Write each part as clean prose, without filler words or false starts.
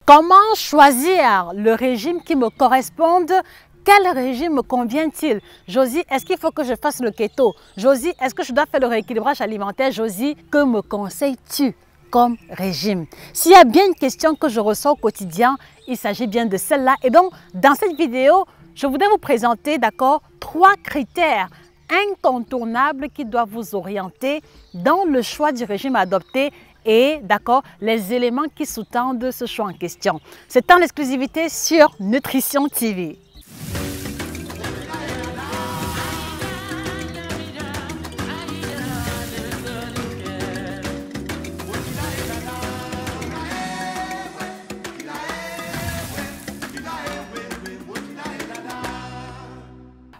Comment choisir le régime qui me corresponde? Quel régime me convient-il? Josie, est-ce qu'il faut que je fasse le keto? Josie, est-ce que je dois faire le rééquilibrage alimentaire? Josie, que me conseilles-tu comme régime? S'il y a bien une question que je ressens au quotidien, il s'agit bien de celle-là. Et donc, dans cette vidéo, je voudrais vous présenter, d'accord, 3 critères incontournables qui doivent vous orienter dans le choix du régime à adopter et, d'accord, les éléments qui sous-tendent ce choix en question. C'est en exclusivité sur Nutrition TV.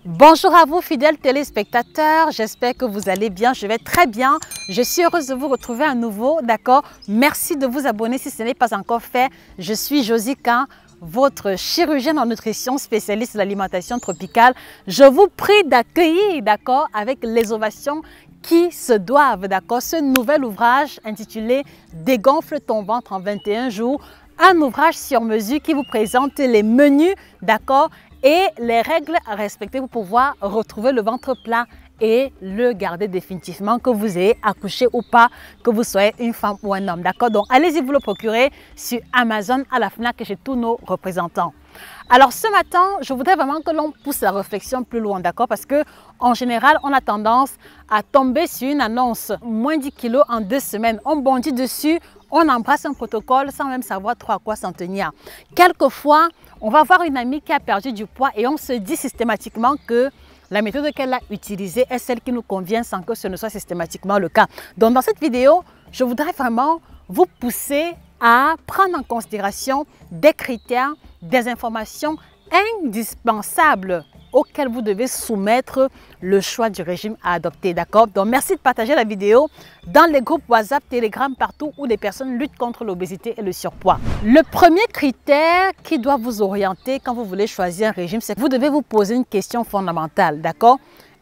Bonjour à vous fidèles téléspectateurs, j'espère que vous allez bien, je vais très bien. Je suis heureuse de vous retrouver à nouveau, d'accord? Merci de vous abonner si ce n'est pas encore fait. Je suis Josie Kahn, votre chirurgienne en nutrition, spécialiste de l'alimentation tropicale. Je vous prie d'accueillir, d'accord, avec les ovations qui se doivent, d'accord, ce nouvel ouvrage intitulé « Dégonfle ton ventre en 21 jours ». Un ouvrage sur mesure qui vous présente les menus, d'accord, et les règles à respecter pour pouvoir retrouver le ventre plat et le garder définitivement, que vous ayez accouché ou pas, que vous soyez une femme ou un homme, d'accord? Donc, allez-y vous le procurer sur Amazon, à la FNAC et chez tous nos représentants. Alors, ce matin, je voudrais vraiment que l'on pousse la réflexion plus loin, d'accord? Parce que en général, on a tendance à tomber sur une annonce, moins 10 kilos en 2 semaines. On bondit dessus, on embrasse un protocole sans même savoir trop à quoi s'en tenir. Quelquefois, on va voir une amie qui a perdu du poids et on se dit systématiquement que la méthode qu'elle a utilisée est celle qui nous convient sans que ce ne soit systématiquement le cas. Donc dans cette vidéo, je voudrais vraiment vous pousser à prendre en considération des critères, des informations indispensables auxquelles vous devez soumettre le choix du régime à adopter, d'accord? Donc merci de partager la vidéo dans les groupes WhatsApp, Telegram, partout où les personnes luttent contre l'obésité et le surpoids. Le premier critère qui doit vous orienter quand vous voulez choisir un régime, c'est que vous devez vous poser une question fondamentale, d'accord?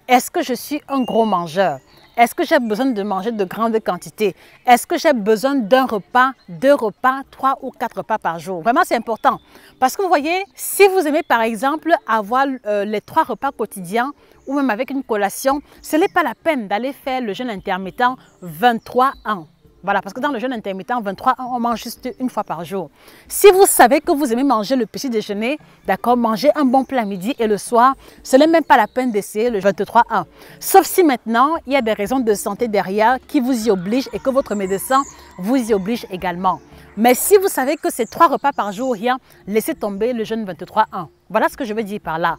Est-ce que je suis un gros mangeur? Est-ce que j'ai besoin de manger de grandes quantités? Est-ce que j'ai besoin d'un repas, 2 repas, 3 ou 4 repas par jour? Vraiment, c'est important. Parce que vous voyez, si vous aimez par exemple avoir les 3 repas quotidiens ou même avec une collation, ce n'est pas la peine d'aller faire le jeûne intermittent 23-1. Voilà, parce que dans le jeûne intermittent 23-1, on mange juste une fois par jour. Si vous savez que vous aimez manger le petit déjeuner, d'accord, manger un bon plat midi et le soir, ce n'est même pas la peine d'essayer le 23-1. Sauf si maintenant, il y a des raisons de santé derrière qui vous y obligent et que votre médecin vous y oblige également. Mais si vous savez que c'est 3 repas par jour, rien, laissez tomber le jeûne 23-1. Voilà ce que je veux dire par là.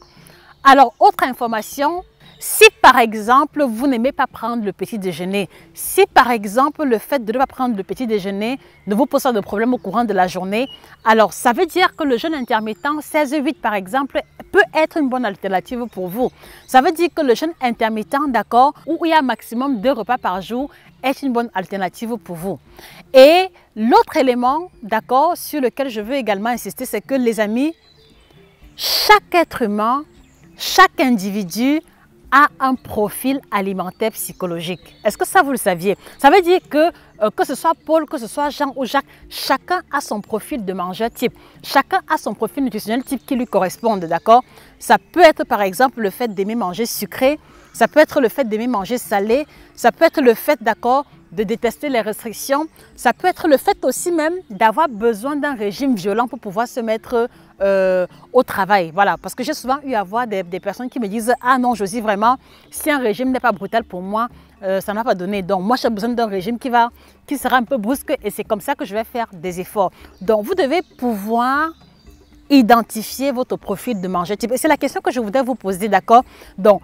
Alors, autre information. Si par exemple, vous n'aimez pas prendre le petit déjeuner, si par exemple, le fait de ne pas prendre le petit déjeuner ne vous pose pas de problème au courant de la journée, alors ça veut dire que le jeûne intermittent 16-8 par exemple peut être une bonne alternative pour vous. Ça veut dire que le jeûne intermittent, d'accord, où il y a maximum 2 repas par jour, est une bonne alternative pour vous. Et l'autre élément, d'accord, sur lequel je veux également insister, c'est que les amis, chaque être humain, chaque individu a un profil alimentaire psychologique. Est-ce que ça vous le saviez? Ça veut dire que ce soit Paul, que ce soit Jean ou Jacques, chacun a son profil de mangeur type. Chacun a son profil nutritionnel type qui lui correspond, d'accord? Ça peut être par exemple le fait d'aimer manger sucré, ça peut être le fait d'aimer manger salé, ça peut être le fait, d'accord, de détester les restrictions, ça peut être le fait aussi même d'avoir besoin d'un régime violent pour pouvoir se mettre au travail. Voilà, parce que j'ai souvent eu à voir des personnes qui me disent « Ah non, Josie, vraiment, si un régime n'est pas brutal pour moi, ça ne va pas donner. Donc moi, j'ai besoin d'un régime qui sera un peu brusque et c'est comme ça que je vais faire des efforts. » Donc vous devez pouvoir identifier votre profil de mangeur type. Et c'est la question que je voudrais vous poser, d'accord? Donc,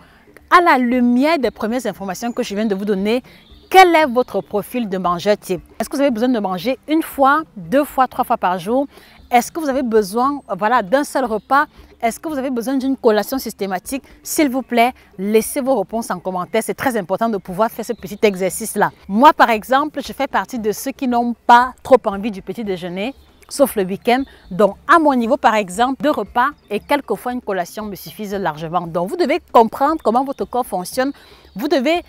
à la lumière des premières informations que je viens de vous donner, quel est votre profil de mangeur type? Est-ce que vous avez besoin de manger 1 fois, 2 fois, 3 fois par jour? Est-ce que vous avez besoin, voilà, d'un seul repas? Est-ce que vous avez besoin d'une collation systématique? S'il vous plaît, laissez vos réponses en commentaire. C'est très important de pouvoir faire ce petit exercice-là. Moi, par exemple, je fais partie de ceux qui n'ont pas trop envie du petit déjeuner, sauf le week-end. Donc, à mon niveau, par exemple, 2 repas et quelquefois une collation me suffisent largement. Donc, vous devez comprendre comment votre corps fonctionne. Vous devez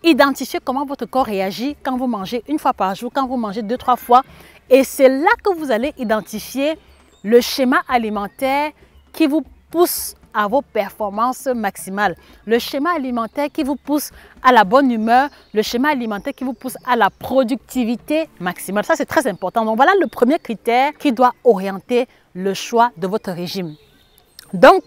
identifier comment votre corps réagit quand vous mangez 1 fois par jour, quand vous mangez 2-3 fois. Et c'est là que vous allez identifier le schéma alimentaire qui vous pousse à vos performances maximales. Le schéma alimentaire qui vous pousse à la bonne humeur, le schéma alimentaire qui vous pousse à la productivité maximale. Ça, c'est très important. Donc, voilà le premier critère qui doit orienter le choix de votre régime. Donc,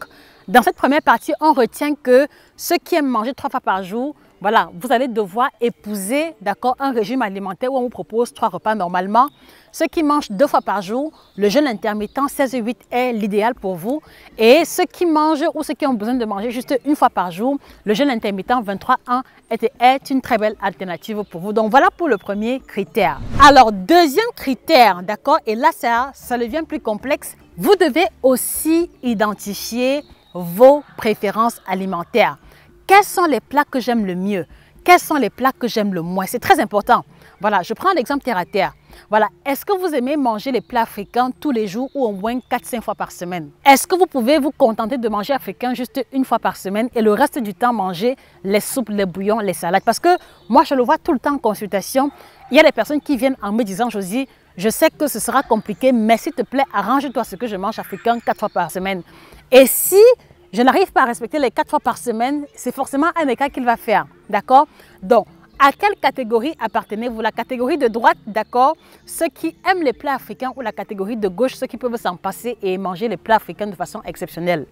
dans cette première partie, on retient que ceux qui aiment manger 3 fois par jour, voilà, vous allez devoir épouser, d'accord, un régime alimentaire où on vous propose 3 repas normalement. Ceux qui mangent 2 fois par jour, le jeûne intermittent 16-8 est l'idéal pour vous. Et ceux qui mangent ou ceux qui ont besoin de manger juste 1 fois par jour, le jeûne intermittent 23-1 est une très belle alternative pour vous. Donc voilà pour le premier critère. Alors, deuxième critère, d'accord, et là ça devient plus complexe. Vous devez aussi identifier vos préférences alimentaires. Quels sont les plats que j'aime le mieux? Quels sont les plats que j'aime le moins? C'est très important. Voilà, je prends l'exemple terre à terre. Voilà, est-ce que vous aimez manger les plats africains tous les jours ou au moins 4-5 fois par semaine? Est-ce que vous pouvez vous contenter de manger africain juste 1 fois par semaine et le reste du temps manger les soupes, les bouillons, les salades? Parce que moi, je le vois tout le temps en consultation. Il y a des personnes qui viennent en me disant, Josie, je sais que ce sera compliqué, mais s'il te plaît, arrange-toi ce que je mange africain 4 fois par semaine. Et si je n'arrive pas à respecter les 4 fois par semaine, c'est forcément un écart qu'il va faire, d'accord? Donc, à quelle catégorie appartenez-vous? La catégorie de droite, d'accord? Ceux qui aiment les plats africains, ou la catégorie de gauche, ceux qui peuvent s'en passer et manger les plats africains de façon exceptionnelle.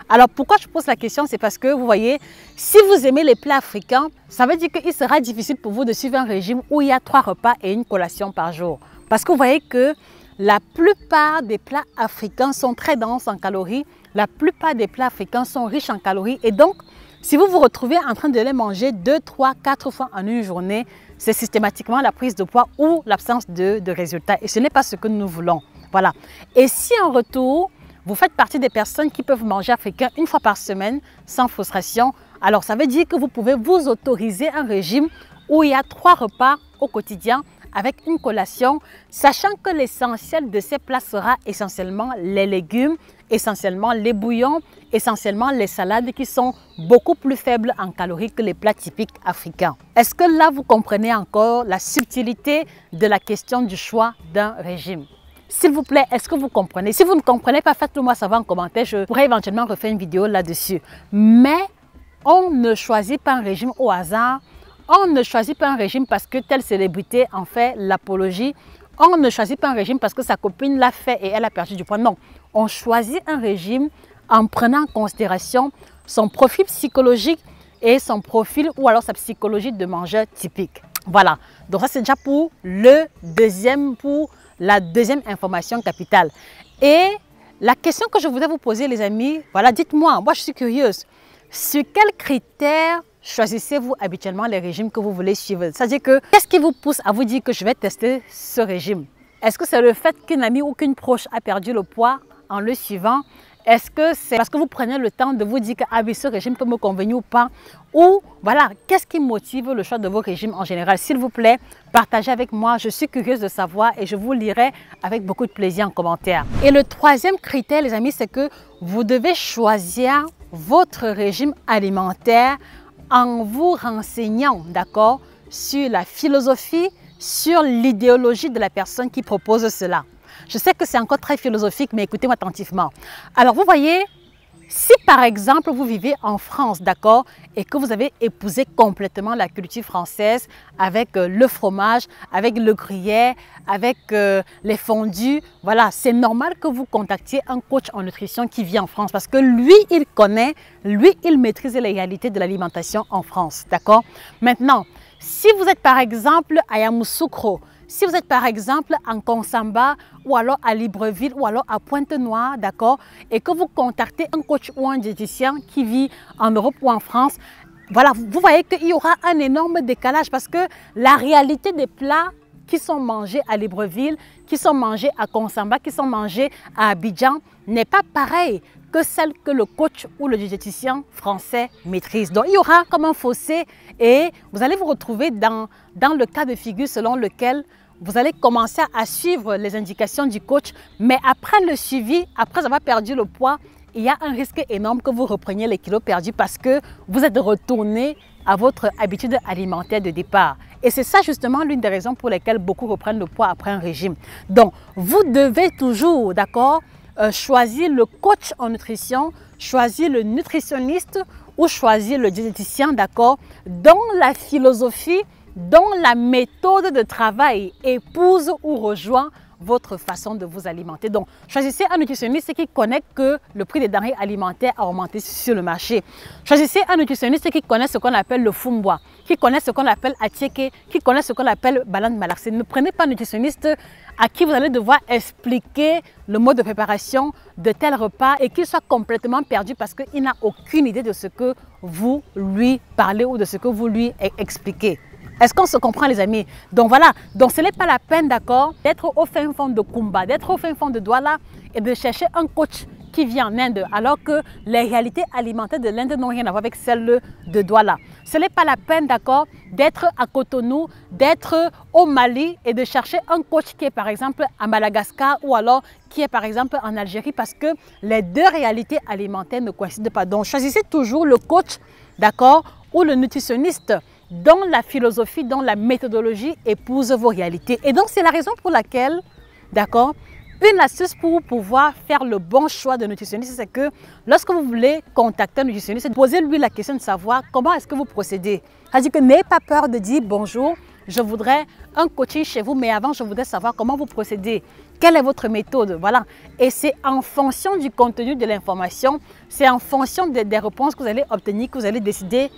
Alors, pourquoi je pose la question? C'est parce que, vous voyez, si vous aimez les plats africains, ça veut dire qu'il sera difficile pour vous de suivre un régime où il y a 3 repas et une collation par jour. Parce que vous voyez que la plupart des plats africains sont très denses en calories. La plupart des plats africains sont riches en calories. Et donc, si vous vous retrouvez en train de les manger 2, 3, 4 fois en une journée, c'est systématiquement la prise de poids ou l'absence de résultats. Et ce n'est pas ce que nous voulons. Voilà. Et si en retour, vous faites partie des personnes qui peuvent manger africain 1 fois par semaine sans frustration, alors ça veut dire que vous pouvez vous autoriser un régime où il y a 3 repas au quotidien avec une collation, sachant que l'essentiel de ces plats sera essentiellement les légumes, essentiellement les bouillons, essentiellement les salades qui sont beaucoup plus faibles en calories que les plats typiques africains. Est-ce que là, vous comprenez encore la subtilité de la question du choix d'un régime? S'il vous plaît, est-ce que vous comprenez? Si vous ne comprenez pas, faites-le moi savoir en commentaire. Je pourrais éventuellement refaire une vidéo là-dessus. Mais on ne choisit pas un régime au hasard. On ne choisit pas un régime parce que telle célébrité en fait l'apologie. On ne choisit pas un régime parce que sa copine l'a fait et elle a perdu du poids. Non, on choisit un régime en prenant en considération son profil psychologique et son profil ou alors sa psychologie de mangeur typique. Voilà, donc ça c'est déjà pour la deuxième information capitale. Et la question que je voudrais vous poser les amis, voilà, dites-moi, moi je suis curieuse, sur quels critères choisissez-vous habituellement les régimes que vous voulez suivre? C'est-à-dire que, qu'est-ce qui vous pousse à vous dire que je vais tester ce régime? Est-ce que c'est le fait qu'une amie ou qu'une proche a perdu le poids en le suivant? Est-ce que c'est parce que vous prenez le temps de vous dire que ah oui, ce régime peut me convenir ou pas? Ou voilà, qu'est-ce qui motive le choix de vos régimes en général? S'il vous plaît, partagez avec moi. Je suis curieuse de savoir et je vous lirai avec beaucoup de plaisir en commentaire. Et le troisième critère, les amis, c'est que vous devez choisir votre régime alimentaire en vous renseignant, d'accord, sur la philosophie, sur l'idéologie de la personne qui propose cela. Je sais que c'est encore très philosophique, mais écoutez-moi attentivement. Alors, vous voyez, si par exemple, vous vivez en France, d'accord, et que vous avez épousé complètement la culture française avec le fromage, avec le gruyère, avec les fondus, voilà, c'est normal que vous contactiez un coach en nutrition qui vit en France parce que lui, il connaît, lui, il maîtrise les réalités de l'alimentation en France, d'accord? Maintenant, si vous êtes par exemple à Yamoussoukro, si vous êtes par exemple en Konsamba ou alors à Libreville ou alors à Pointe-Noire, d'accord, et que vous contactez un coach ou un diététicien qui vit en Europe ou en France, voilà, vous voyez qu'il y aura un énorme décalage parce que la réalité des plats qui sont mangés à Libreville, qui sont mangés à Konsamba, qui sont mangés à Abidjan n'est pas pareille que celle que le coach ou le diététicien français maîtrise. Donc, il y aura comme un fossé et vous allez vous retrouver dans le cas de figure selon lequel vous allez commencer à suivre les indications du coach, mais après le suivi, après avoir perdu le poids, il y a un risque énorme que vous repreniez les kilos perdus parce que vous êtes retourné à votre habitude alimentaire de départ. Et c'est ça justement l'une des raisons pour lesquelles beaucoup reprennent le poids après un régime. Donc, vous devez toujours, d'accord, choisir le coach en nutrition, choisir le nutritionniste ou choisir le diététicien, d'accord, dont la philosophie, dont la méthode de travail épouse ou rejoint votre façon de vous alimenter. Donc, choisissez un nutritionniste qui connaît que le prix des denrées alimentaires a augmenté sur le marché. Choisissez un nutritionniste qui connaît ce qu'on appelle le fumbois, qui connaît ce qu'on appelle atieke, qui connaît ce qu'on appelle banane malaxée. Ne prenez pas un nutritionniste à qui vous allez devoir expliquer le mode de préparation de tel repas et qu'il soit complètement perdu parce qu'il n'a aucune idée de ce que vous lui parlez ou de ce que vous lui expliquez. Est-ce qu'on se comprend, les amis? Donc voilà, donc ce n'est pas la peine, d'accord, d'être au fin fond de Kumba, d'être au fin fond de Douala et de chercher un coach qui vit en Inde, alors que les réalités alimentaires de l'Inde n'ont rien à voir avec celles de Douala. Ce n'est pas la peine, d'accord, d'être à Cotonou, d'être au Mali et de chercher un coach qui est par exemple à Madagascar ou alors qui est par exemple en Algérie parce que les deux réalités alimentaires ne coïncident pas. Donc choisissez toujours le coach, d'accord, ou le nutritionniste dont la philosophie, dont la méthodologie épouse vos réalités. Et donc, c'est la raison pour laquelle, d'accord, une astuce pour pouvoir faire le bon choix de nutritionniste, c'est que lorsque vous voulez contacter un nutritionniste, posez-lui la question de savoir comment est-ce que vous procédez. C'est-à-dire que n'ayez pas peur de dire bonjour, je voudrais un coaching chez vous, mais avant, je voudrais savoir comment vous procédez. Quelle est votre méthode? Voilà. Et c'est en fonction du contenu de l'information, c'est en fonction des réponses que vous allez obtenir que vous allez décider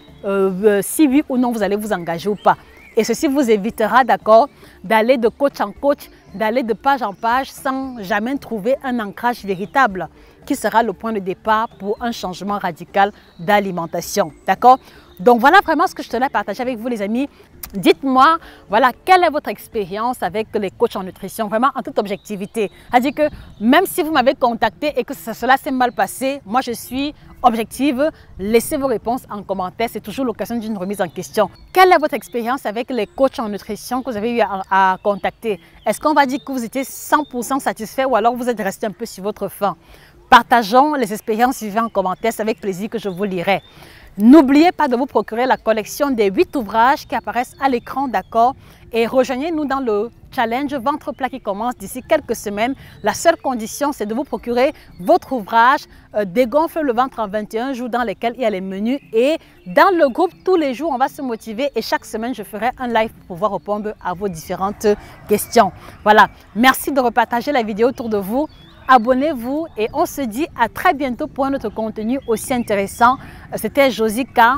si oui ou non vous allez vous engager ou pas. Et ceci vous évitera, d'accord, d'aller de coach en coach, d'aller de page en page sans jamais trouver un ancrage véritable qui sera le point de départ pour un changement radical d'alimentation. D'accord? Donc voilà vraiment ce que je tenais à partager avec vous, les amis. Dites-moi, voilà, quelle est votre expérience avec les coachs en nutrition, vraiment en toute objectivité. C'est-à-dire que même si vous m'avez contacté et que cela s'est mal passé, moi je suis objective. Laissez vos réponses en commentaire, c'est toujours l'occasion d'une remise en question. Quelle est votre expérience avec les coachs en nutrition que vous avez eu à contacter? Est-ce qu'on va dire que vous étiez 100% satisfait ou alors vous êtes resté un peu sur votre faim? Partageons les expériences suivantes en commentaire, c'est avec plaisir que je vous lirai. N'oubliez pas de vous procurer la collection des 8 ouvrages qui apparaissent à l'écran, d'accord? Et rejoignez-nous dans le challenge ventre plat qui commence d'ici quelques semaines. La seule condition, c'est de vous procurer votre ouvrage Dégonfle le ventre en 21 jours dans lesquels il y a les menus. Et dans le groupe, tous les jours, on va se motiver et chaque semaine, je ferai un live pour pouvoir répondre à vos différentes questions. Voilà, merci de repartager la vidéo autour de vous. Abonnez-vous et on se dit à très bientôt pour un autre contenu aussi intéressant. C'était Josika.